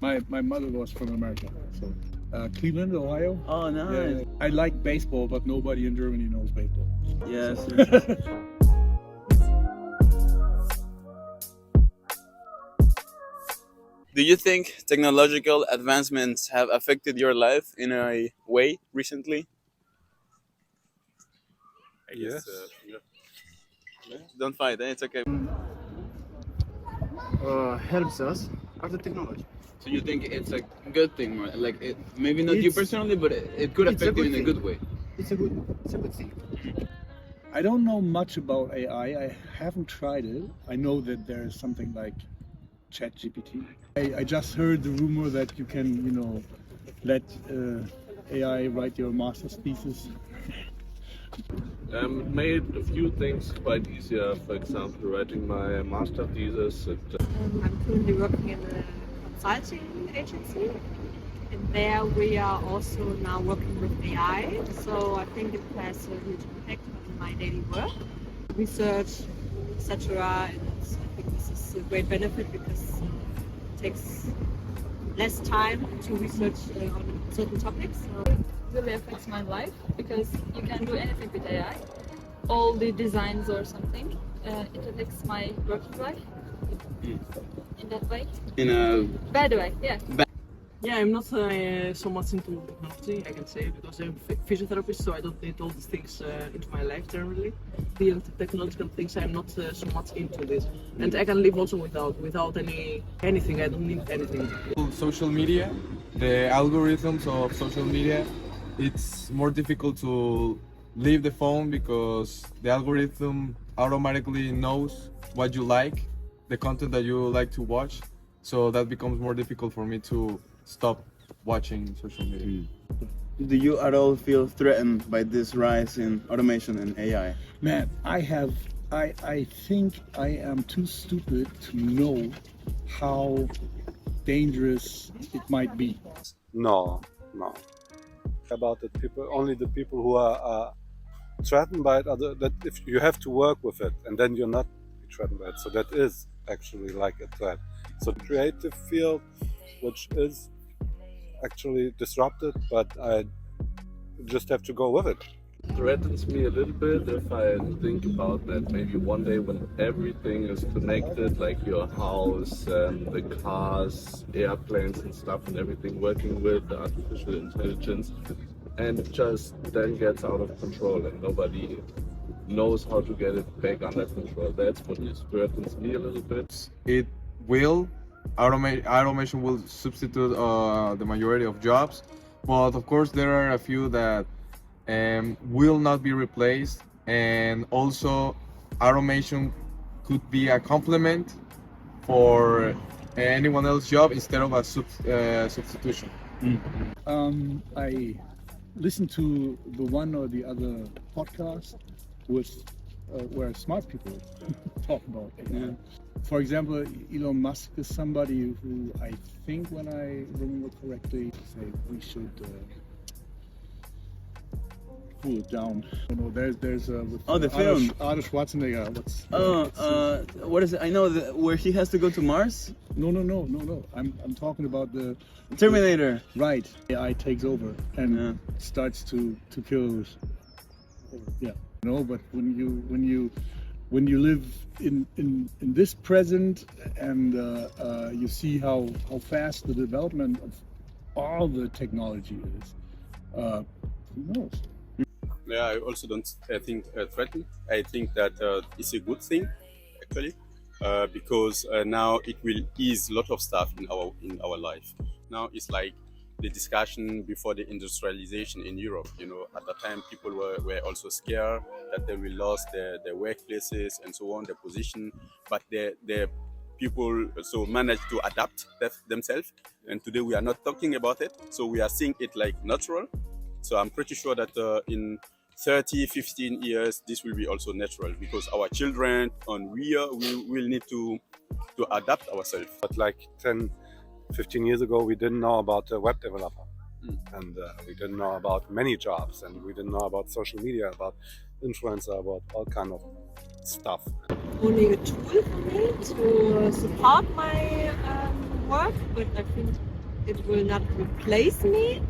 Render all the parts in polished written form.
My mother was from America, so Cleveland, Ohio. Oh, nice. Yeah, I like baseball, but nobody in Germany knows baseball. Yes. Do you think technological advancements have affected your life in a way recently? I guess, Yes. Don't fight, it's okay. Helps us after technology. So you think it's a good thing, more like it, maybe not you It's- personally, but it could it's a affect you good in a thing. good way. It's a good thing. I don't know much about AI. I haven't tried it. I know that there's something like ChatGPT. I just heard the rumor that you can, let AI write your master's thesis. Made a few things quite easier. For example, writing my master thesis. I'm currently working in a consulting agency, and there we are also now working with AI. So I think it has a huge impact on my daily work, research, etc. And I think this is a great benefit because it takes less time to research on certain topics. Really affects my life because you can do anything with AI. All the designs or something, it affects my working life in that way. In a Bad way, yeah. Yeah, I'm not so much into technology, I can say, because I'm a physiotherapist, so I don't need all these things into my life generally. The technological things, I'm not so much into this, and I can live also without anything. I don't need anything. Social media, the algorithms of social media, it's more difficult to leave the phone because the algorithm automatically knows what you like, the content that you like to watch. So that becomes more difficult for me to stop watching social media. Do you at all feel threatened by this rise in automation and AI? Man, I think I am too stupid to know how dangerous it might be. No. About it, only the people who are threatened by it that if you have to work with it, and then you're not threatened by it. So that is actually like a threat. So the creative field, which is actually disrupted, but I just have to go with it. Threatens me a little bit if I think about that maybe one day when everything is connected, like your house and the cars, airplanes and stuff and everything working with the artificial intelligence, and it just then gets out of control and nobody knows how to get it back under control. That's what threatens me a little bit. It will, automation will substitute the majority of jobs, but of course there are a few that will not be replaced, and also automation could be a complement for anyone else's job instead of a substitution. I listened to the one or the other podcast with where smart people talk about AI. For example, Elon Musk is somebody who I think, when I remember correctly, say we should cool it down. There's with the film. Arnold Schwarzenegger. What is it? I know where he has to go to Mars. No. I'm talking about the Terminator. Right. AI takes over and starts to kill. Yeah. No, but when you live in this present and you see how fast the development of all the technology is, who knows? Yeah, I also don't think threatened. I think that it's a good thing, actually, because now it will ease a lot of stuff in our life. Now it's like the discussion before the industrialization in Europe. At that time people were also scared that they will lose their workplaces and so on, their position, but the people so managed to adapt themselves, and today we are not talking about it, so we are seeing it like natural. So I'm pretty sure that in 30-15 years this will be also natural, because our children and we will need to adapt ourselves. But like 10-15 years ago, we didn't know about a web developer, and we didn't know about many jobs, and we didn't know about social media, about influencer, about all kind of stuff. Only a tool for me to support my work, but I think it will not replace me.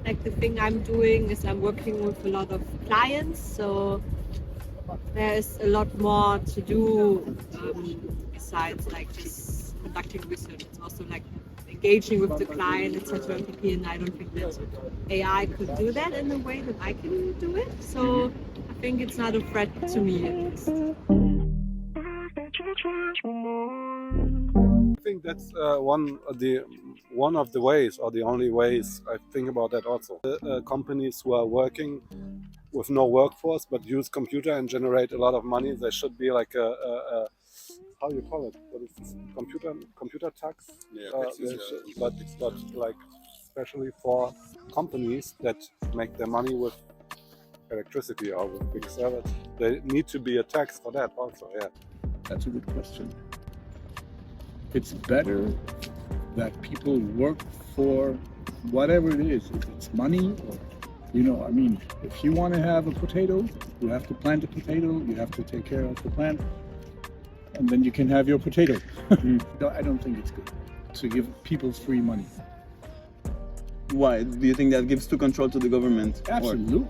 Like the thing I'm doing is I'm working with a lot of clients, so there's a lot more to do besides like just conducting research. It's also like engaging with the client, etc. And I don't think that AI could do that in the way that I can do it. So I think it's not a threat to me at least. I think that's one of the ways, or the only ways I think about that also. Companies who are working with no workforce but use computer and generate a lot of money, there should be like a how you call it? What is this? Computer tax? Yeah, but like especially for companies that make their money with electricity or with big servers, there need to be a tax for that also. Yeah. That's a good question. It's better that people work for whatever it is. If it's money, or, I mean, if you want to have a potato, you have to plant a potato, you have to take care of the plant, and then you can have your potato. I don't think it's good to give people free money. Why? Do you think that gives too control to the government? Absolutely.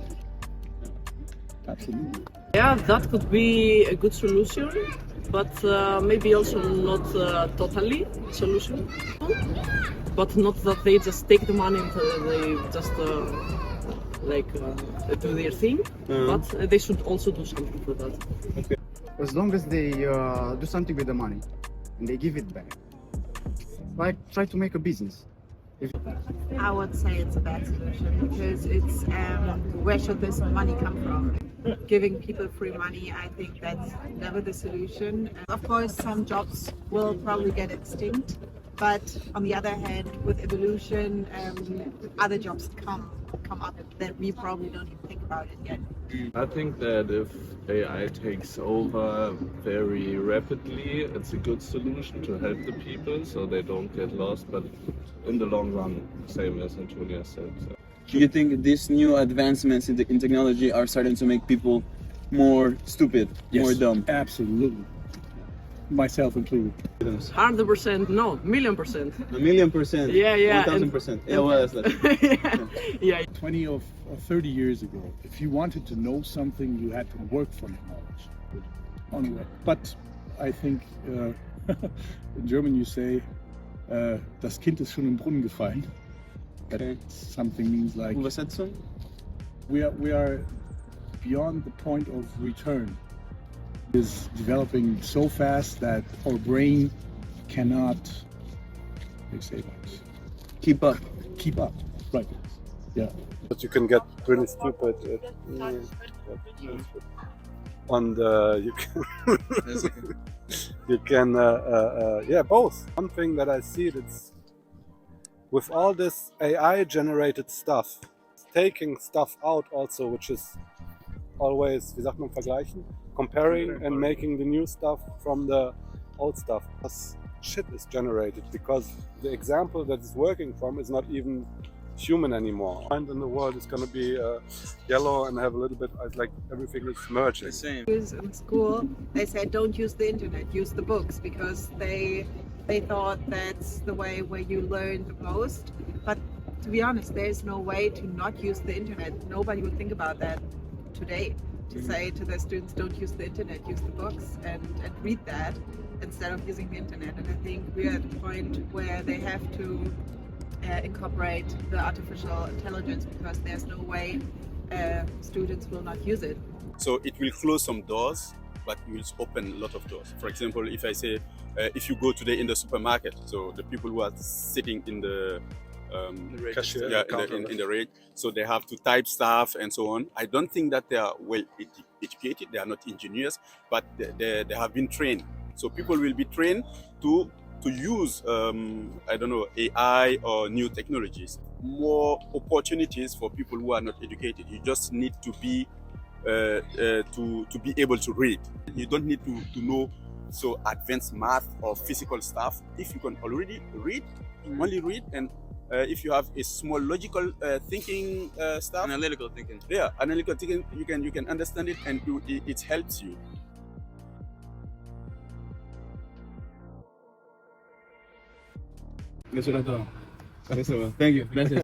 Absolutely. Yeah, that could be a good solution, but maybe also not totally solution. But not that they just take the money and they just do their thing, but they should also do something for that. As long as they do something with the money and they give it back, like try to make a business. I would say it's a bad solution because it's where should this money come from? Giving people free money, I think that's never the solution. Of course, some jobs will probably get extinct, but on the other hand, with evolution, other jobs come up that we probably don't even think about it yet. I think that if AI takes over very rapidly, it's a good solution to help the people so they don't get lost, but in the long run, same as Antonia said. So. Do you think these new advancements in technology are starting to make people more stupid, more dumb? Absolutely. Myself included. 100%, no, 1,000,000%. 1,000,000%. Yeah, yeah. 1,000%. Yeah, well, that's yeah. 20 or 30 years ago, if you wanted to know something, you had to work for the knowledge. Anyway, but I think in German you say, das Kind ist schon im Brunnen gefallen. Okay. Something means like Übersetzung? we are beyond the point of return. It is developing so fast that our brain cannot, they say that, Keep up. keep up. Right. Yeah. But you can get pretty stupid. And you can, both. One thing that I see, it's with all this AI-generated stuff, taking stuff out also, which is always, wie sagt man, vergleichen, comparing and making the new stuff from the old stuff. Because shit is generated because the example that is working from is not even human anymore. And in the world is going to be yellow and have a little bit like everything is merging. The same. In school, they said don't use the internet, use the books, because they thought that's the way where you learn the most. But to be honest, there's no way to not use the internet. Nobody would think about that today. To say to their students, don't use the internet, use the books and read that instead of using the internet. And I think we're at a point where they have to incorporate the artificial intelligence because there's no way students will not use it. So it will close some doors, but it will open a lot of doors. For example, if I say, if you go today in the supermarket, so the people who are sitting in the Cashier, in the rate, so they have to type stuff and so on. I don't think that they are well educated. They are not engineers, but they have been trained. So people will be trained to use I don't know, AI or new technologies. More opportunities for people who are not educated. You just need to be able to read. You don't need to know so advanced math or physical stuff. If you can already read, only read, and if you have a small logical thinking stuff, Analytical thinking. yeah, analytical thinking, you can understand it, and it helps you. Thank you. Gracias.